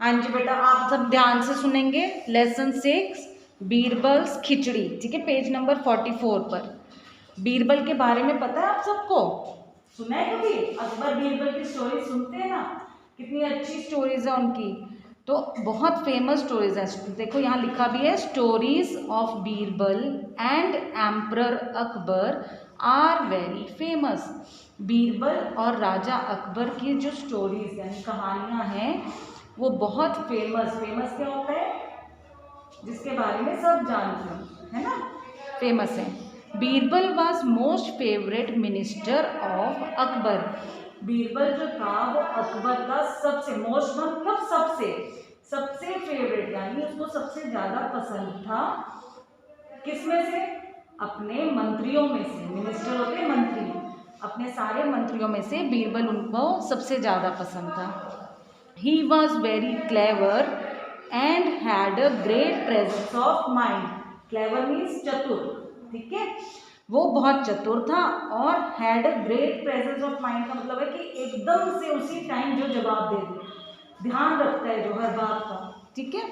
हाँ जी बेटा, आप सब ध्यान से सुनेंगे। लेसन 6 बीरबल्स खिचड़ी, ठीक है, पेज नंबर 44 पर। बीरबल के बारे में पता है आप सबको? सुना है कभी? अकबर बीरबल की स्टोरी सुनते हैं ना, कितनी अच्छी स्टोरीज है उनकी। तो बहुत फेमस स्टोरीज है। देखो यहाँ लिखा भी है, stories of Birbal and emperor Akbar are very famous. Birbal और राजा अकबर की जो स्टोरीज यानी कहानियाँ हैं वो बहुत फेमस। फेमस क्या होता है? जिसके बारे में सब जानते हैं, है ना, फेमस है। Birbal was most favourite minister of Akbar. Birbal जो था वो अकबर का सबसे, मोस्ट मतलब सबसे, सबसे फेवरेट यानी उसको सबसे ज्यादा पसंद था। किसमें से? अपने मंत्रियों में से। मिनिस्टर होते हैं मंत्री, अपने सारे मंत्रियों में से बीरबल उनको सबसे ज्यादा पसंद था। He was very clever and had a great presence of mind. Clever means चतुर, ठीक है, वो बहुत चतुर था। और had a great presence of mind का मतलब है कि एकदम से उसी टाइम जो जवाब दे दे, ध्यान रखता है जो हर बात का, ठीक है।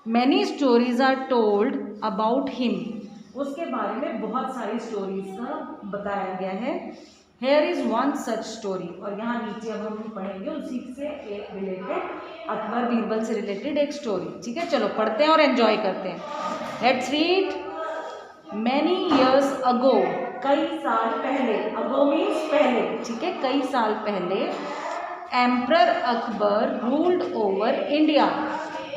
Many stories are told about him. उसके बारे में बहुत सारी स्टोरीज का बताया गया है। Here is one such story, और यहाँ नीचे अब हम पढ़ेंगे उसी से एक रिलेटेड, अकबर बीरबल से रिलेटेड एक स्टोरी, ठीक है। चलो पढ़ते हैं और एंजॉय करते हैं। Let's read. Many years ago, कई साल पहले, अगो मीन्स पहले, ठीक है, कई साल पहले, emperor Akbar ruled over India.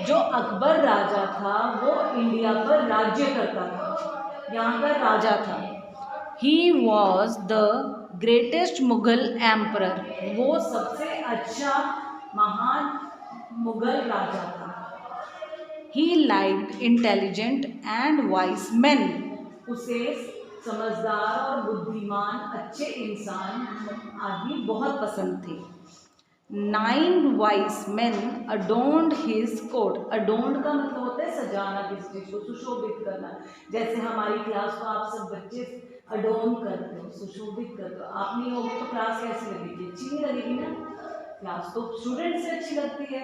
जो अकबर राजा था वो इंडिया पर राज्य करता था, यहाँ का राजा था। He was the greatest Mughal emperor, वो सबसे अच्छा महान मुगल राजा था। He liked intelligent and wise men, उसे समझदार और बुद्धिमान अच्छे इंसान आदमी बहुत पसंद थे। 9 wise men adorned his court. adorned का मतलब होता है सजाना, किसी चीज को सुशोभित करना। जैसे हमारी क्लास को आप सब बच्चे अडोन करते हो, सुशोभित करते हो। आप नहीं होगे तो क्लास कैसी लगेगी? अच्छी नहीं लगेगी ना, क्लास तो स्टूडेंट से अच्छी लगती है।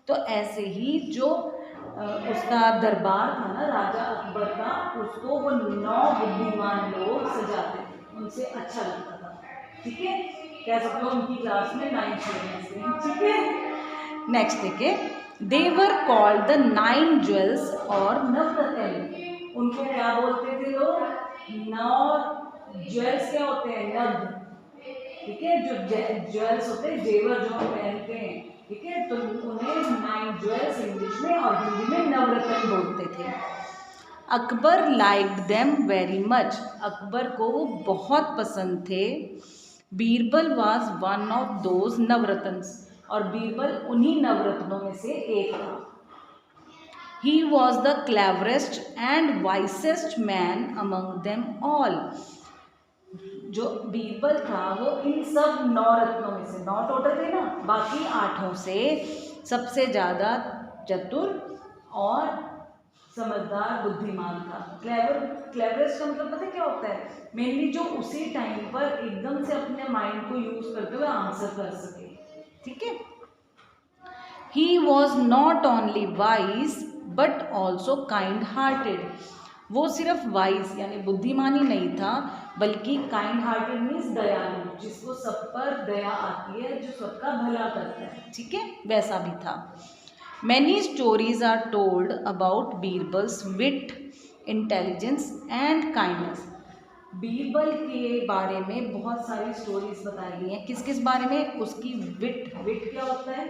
तो ऐसे ही जो उसका दरबार था ना राजा अकबर का, उसको वो 9 बुद्धिमान लोग सजाते थे, उनसे अच्छा लगता था, ठीक है। कह सकते हो उनकी क्लास में 9 स्टूडेंट्स थे, ठीक है। नेक्स्ट देखिए, दे वर कॉल्ड द 9 ज्वेल्स और नवरत्न। उनको क्या बोलते थे लोग? 9 ज्वेल्स क्या होते हैं? नव, ठीक है, जो ज्वेल्स होते हैं, जेवर जो हम पहनते हैं, ठीक है, तो उन्हें 9 ज्वेल्स इंग्लिश में और हिंदी में नवरत्न बोलते थे। Akbar liked them very much, Akbar को वो बहुत पसंद थे। Birbal was one of those Navratnas, और बीरबल उन्हीं नवरत्नों में से एक था। He was the cleverest and wisest man among them all. जो बीरबल था वो इन सब 9 रत्नों में से, 9 टोटल थे ना, बाकी 8 से सबसे ज़्यादा चतुर और समझदार बुद्धिमान था। क्लेवरेस्ट का मतलब पता क्या होता है? मेनली जो उसी टाइम पर एकदम से अपने माइंड को यूज करते हुए आंसर कर सके, ठीक है। He was not only wise but also kind hearted. वो सिर्फ वाइज यानी बुद्धिमान ही नहीं था, बल्कि काइंड हार्टेड मीन्स दयालु, जिसको सब पर दया आती है, जो सबका भला करता है, ठीक है, वैसा भी था। Many stories are told about Birbal's wit, intelligence and kindness. Birbal के बारे में बहुत सारी स्टोरीज बताई गई हैं। किस किस बारे में? उसकी विट, विट क्या होता है?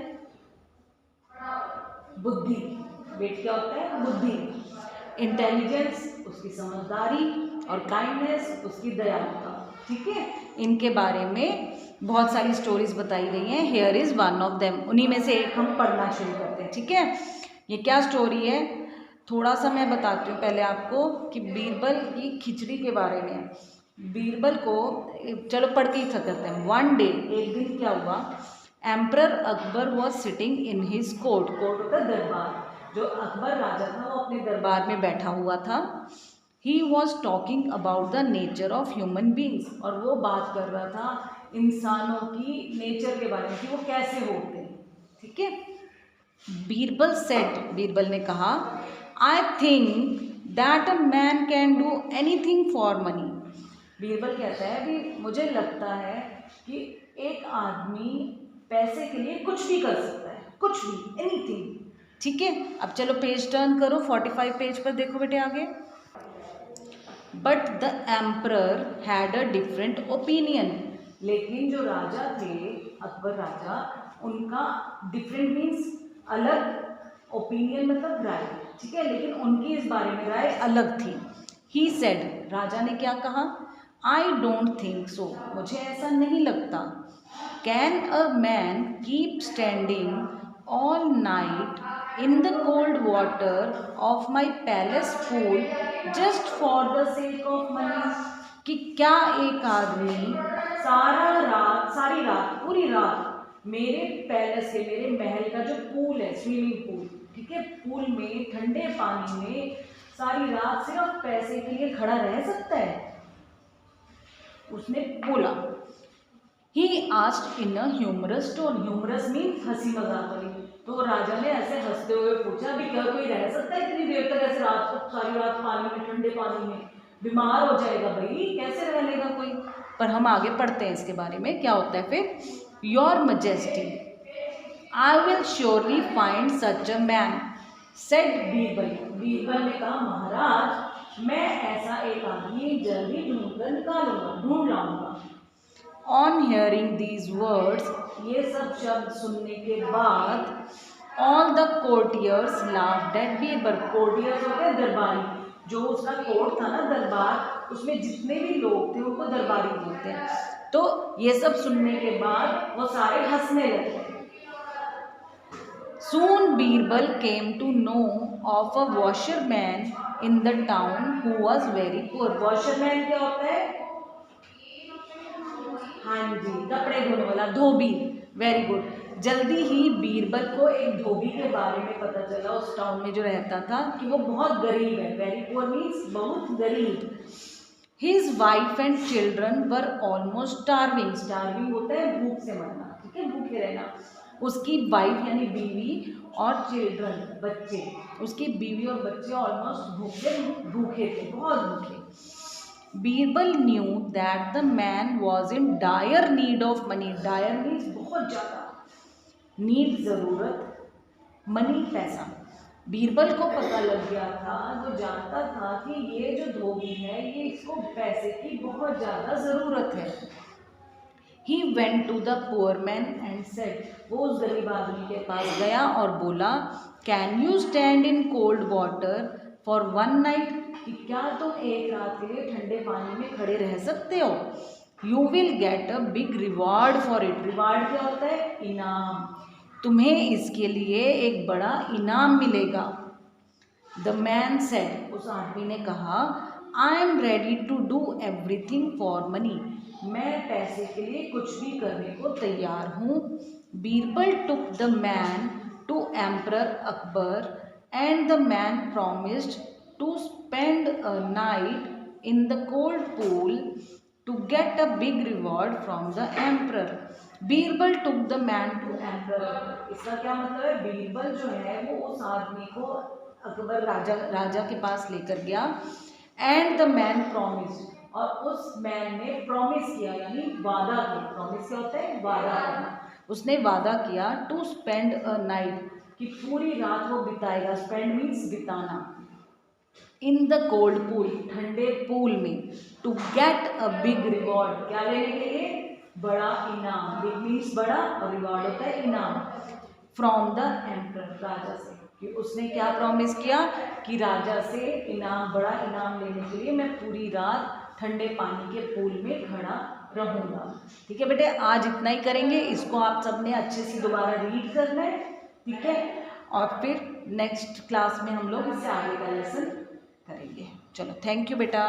बुद्धि, विट क्या होता है? बुद्धि। इंटेलिजेंस उसकी समझदारी, और काइंडनेस उसकी दयालुता, ठीक है। इनके बारे में बहुत सारी स्टोरीज बताई गई हैं। Here is one of them, उन्हीं में से एक हम पढ़ना शुरू करते हैं, ठीक है। ये क्या स्टोरी है थोड़ा सा मैं बताती हूँ पहले आपको कि बीरबल की खिचड़ी के बारे में। बीरबल को, चलो पढ़ के ही करते हैं। वन डे, एक दिन क्या हुआ, emperor Akbar was sitting in his court, court होता है दरबार, जो अकबर राजा था वो अपने दरबार में बैठा हुआ था। He was talking about the nature of human beings, और वो बात कर रहा था इंसानों की नेचर के बारे में कि वो कैसे होते हैं, ठीक है। बीरबल सेड, बीरबल ने कहा, I think that a man can do anything for money. Birbal कहता है कि मुझे लगता है कि एक आदमी पैसे के लिए कुछ भी कर सकता है, कुछ भी, एनीथिंग। ठीक है, अब चलो पेज टर्न करो, 45 पेज पर देखो बेटे आगे। But the emperor had a different opinion, लेकिन जो राजा थे, अकबर राजा, उनका डिफरेंट मीन्स अलग, ओपिनियन मतलब राय, ठीक है, लेकिन उनकी इस बारे में राय अलग थी। ही सेड, राजा ने क्या कहा, आई डोंट थिंक सो, मुझे ऐसा नहीं लगता। Can a man keep standing all night in the cold water of my palace pool just for the sake of money, कि क्या एक आदमी सारी रात, पूरी रात मेरे पैलेस से, मेरे महल का जो पूल है, स्विमिंग पूल, ठीक है, पूल में ठंडे पानी में सारी रात सिर्फ पैसे के लिए खड़ा रह सकता है? उसने बोला। He asked in a humorous tone, humorous means हंसी मजाक वाली। तो राजा ने ऐसे हंसते हुए पूछा, भी क्या कोई रह सकता है इतनी देर तक ऐसे रात को, सारी रात पानी में, ठंडे पानी में? बीमार हो जाएगा भाई, कैसे रह लेगा कोई? पर हम आगे पढ़ते हैं इसके बारे में क्या होता है फिर। Your majesty, I will surely find such a man, said Birbal. Birbal ने कहा, महाराज मैं ऐसा एक आदमी जल्दी ढूंढ लाऊंगा। ऑन हियरिंग दीज वर्ड्स, ये सब शब्द सुनने के बाद, all the courtiers laughed eight Birbal. Courtiers होते हैं दरबारी, जो उसका कोर्ट था ना, दरबार, उसमें जितने भी लोग थे उनको दरबारी बोलते हैं। तो ये सब सुनने के बाद वो सारे हंसने लगे। Soon Birbal came to know of a washerman in the town who was very poor. Washerman क्या होता है? हाँ जी, कपड़े धोने वाला, धोबी। Very good. जल्दी ही बीरबल को एक धोबी के बारे में पता चला उस टाउन में जो रहता था, कि वो बहुत गरीब है। वेरी पुअर मीन्स बहुत गरीब। His wife and children were almost starving. Starving होता है भूख से मरना, ठीक है, भूखे रहना। उसकी वाइफ यानी बीवी और चिल्ड्रन बच्चे, उसकी बीवी और बच्चे ऑलमोस्ट भूखे थे, बहुत भूखे। Birbal knew that the man was in dire need of money. Dire means बहुत ज़्यादा, नीड ज़रूरत, मनी पैसा। बीरबल को पता लग गया था, वो जानता था कि ये जो धोबी है, ये इसको पैसे की बहुत ज़्यादा ज़रूरत है। He went to the poor man and said, वो उस गरीब आदमी के पास गया और बोला, Can you stand in cold water for one night? कि क्या तुम एक रात के लिए ठंडे पानी में खड़े रह सकते हो? You will get a big reward for it. Reward क्या होता है? इनाम। तुम्हें इसके लिए एक बड़ा इनाम मिलेगा। The man said, उस आदमी ने कहा, I am ready to do everything for money. मैं पैसे के लिए कुछ भी करने को तैयार हूँ। Birbal took the man to Emperor Akbar and the man promised to spend a night in the cold pool to get a big reward from the emperor. Birbal took the man to Emperor. इसका क्या मतलब है? बीरबल जो है वो उस आदमी को अकबर राजा के पास लेकर गया। एंड द मैन प्रॉमिस, और उस मैन ने प्रॉमिस किया, यानी वादा किया। प्रॉमिस क्या होता है? वादा करना। उसने वादा किया टू स्पेंड अ नाइट, कि पूरी रात वो बिताएगा। स्पेंड मीन्स बिताना। इन द कोल्ड पूल, ठंडे पूल में। To get a big reward, क्या लेने के लिए? बड़ा इनाम। बिग मीन्स बड़ा और रिवॉर्ड होता है इनाम। फ्रॉम द एम्परर, राजा से। कि उसने क्या प्रॉमिस किया कि राजा से इनाम, बड़ा इनाम लेने के लिए मैं पूरी रात ठंडे पानी के पूल में खड़ा रहूँगा। ठीक है बेटे, आज इतना ही करेंगे। इसको आप सबने अच्छे से दोबारा रीड करना है, ठीक है, और फिर नेक्स्ट क्लास में हम लोग इससे आगे का लेसन करेंगे। चलो, थैंक यू बेटा।